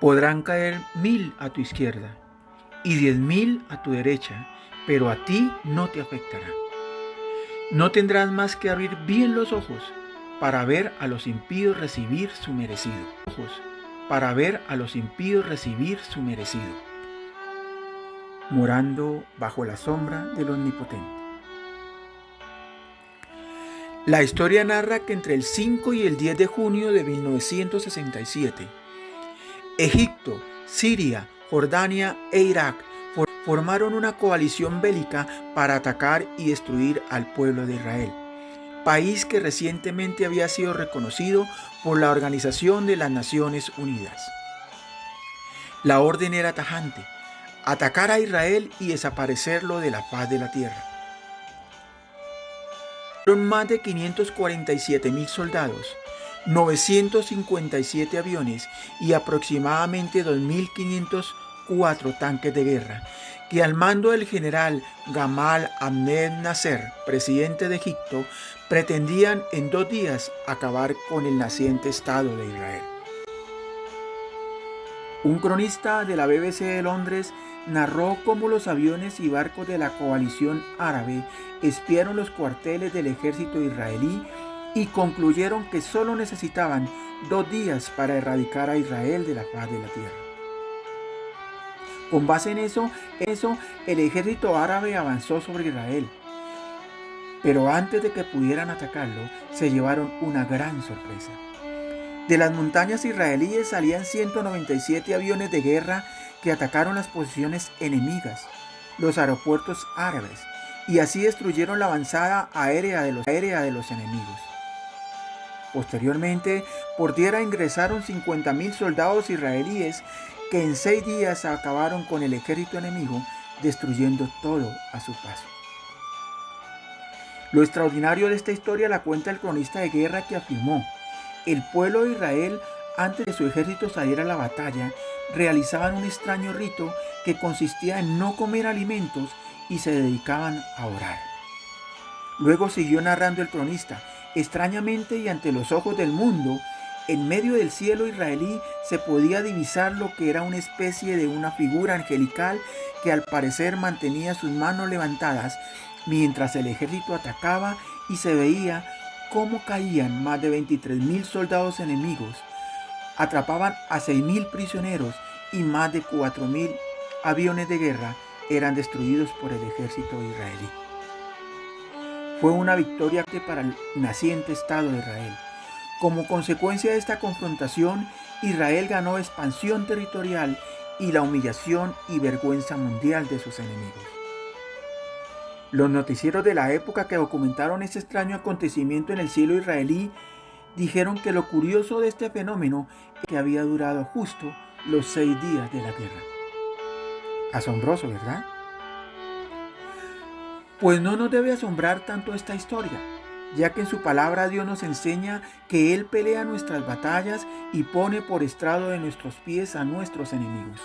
Podrán caer 1000 a tu izquierda y 10.000 a tu derecha, pero a ti no te afectará. No tendrás más que abrir bien los ojos para ver a los impíos recibir su merecido. Para ver a los impíos recibir su merecido. Morando bajo la sombra del Omnipotente. La historia narra que entre el 5 y el 10 de junio de 1967, Egipto, Siria, Jordania e Irak formaron una coalición bélica para atacar y destruir al pueblo de Israel, país que recientemente había sido reconocido por la Organización de las Naciones Unidas. La orden era tajante: atacar a Israel y desaparecerlo de la faz de la tierra. Fueron más de 547.000 soldados, 957 aviones y aproximadamente 2.504 tanques de guerra, que al mando del general Gamal Abdel Nasser, presidente de Egipto, pretendían en 2 días acabar con el naciente Estado de Israel. Un cronista de la BBC de Londres narró cómo los aviones y barcos de la coalición árabe espiaron los cuarteles del ejército israelí y concluyeron que solo necesitaban 2 días para erradicar a Israel de la faz de la tierra. Con base en eso, el ejército árabe avanzó sobre Israel. Pero antes de que pudieran atacarlo, se llevaron una gran sorpresa. De las montañas israelíes salían 197 aviones de guerra que atacaron las posiciones enemigas, los aeropuertos árabes, y así destruyeron la avanzada aérea de los enemigos. Posteriormente, por tierra ingresaron 50.000 soldados israelíes que en 6 días acabaron con el ejército enemigo, destruyendo todo a su paso. Lo extraordinario de esta historia la cuenta el cronista de guerra, que afirmó: el pueblo de Israel, antes de que su ejército saliera a la batalla, realizaban un extraño rito que consistía en no comer alimentos y se dedicaban a orar. Luego siguió narrando el cronista: extrañamente y ante los ojos del mundo, en medio del cielo israelí se podía divisar lo que era una especie de una figura angelical que al parecer mantenía sus manos levantadas mientras el ejército atacaba, y se veía cómo caían más de 23.000 soldados enemigos, atrapaban a 6.000 prisioneros y más de 4.000 aviones de guerra eran destruidos por el ejército israelí. Fue una victoria para el naciente Estado de Israel. Como consecuencia de esta confrontación, Israel ganó expansión territorial y la humillación y vergüenza mundial de sus enemigos. Los noticieros de la época que documentaron este extraño acontecimiento en el cielo israelí dijeron que lo curioso de este fenómeno es que había durado justo los 6 días de la guerra. Asombroso, ¿verdad? Pues no nos debe asombrar tanto esta historia, ya que en su palabra Dios nos enseña que Él pelea nuestras batallas y pone por estrado de nuestros pies a nuestros enemigos.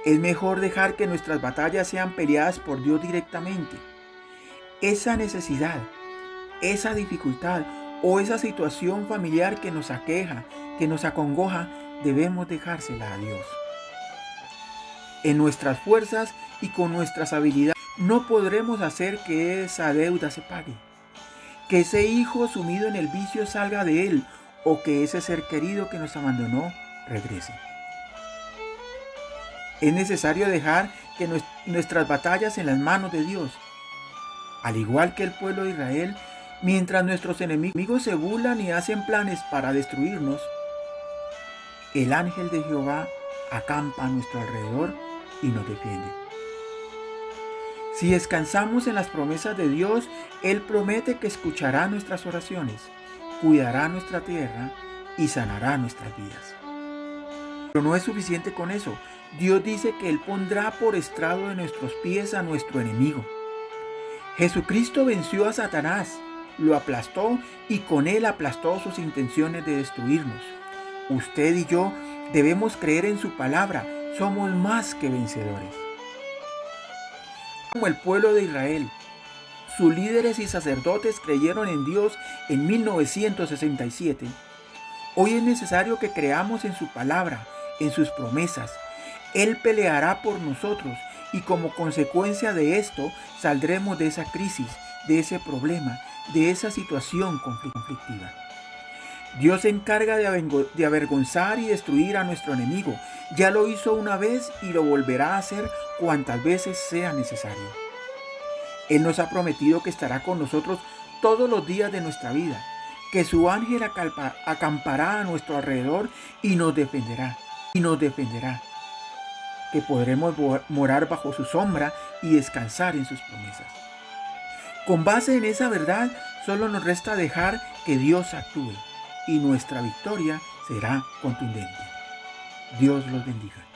Es mejor dejar que nuestras batallas sean peleadas por Dios directamente. Esa necesidad, esa dificultad o esa situación familiar que nos aqueja, que nos acongoja, debemos dejársela a Dios. En nuestras fuerzas y con nuestras habilidades no podremos hacer que esa deuda se pague, que ese hijo sumido en el vicio salga de él, o que ese ser querido que nos abandonó regrese. Es necesario dejar que nuestras batallas en las manos de Dios. Al igual que el pueblo de Israel, mientras nuestros enemigos se burlan y hacen planes para destruirnos, el ángel de Jehová acampa a nuestro alrededor y nos defiende. Si descansamos en las promesas de Dios, Él promete que escuchará nuestras oraciones, cuidará nuestra tierra y sanará nuestras vidas. Pero no es suficiente con eso. Dios dice que Él pondrá por estrado de nuestros pies a nuestro enemigo. Jesucristo venció a Satanás, lo aplastó y con él aplastó sus intenciones de destruirnos. Usted y yo debemos creer en su palabra. Somos más que vencedores. Como el pueblo de Israel, sus líderes y sacerdotes creyeron en Dios en 1967. Hoy es necesario que creamos en su palabra, en sus promesas. Él peleará por nosotros y como consecuencia de esto saldremos de esa crisis, de ese problema, de esa situación conflictiva. Dios se encarga de avergonzar y destruir a nuestro enemigo. Ya lo hizo una vez y lo volverá a hacer cuantas veces sea necesario. Él nos ha prometido que estará con nosotros todos los días de nuestra vida, que su ángel acampará a nuestro alrededor y nos defenderá, que podremos morar bajo su sombra y descansar en sus promesas. Con base en esa verdad, solo nos resta dejar que Dios actúe y nuestra victoria será contundente. Dios los bendiga.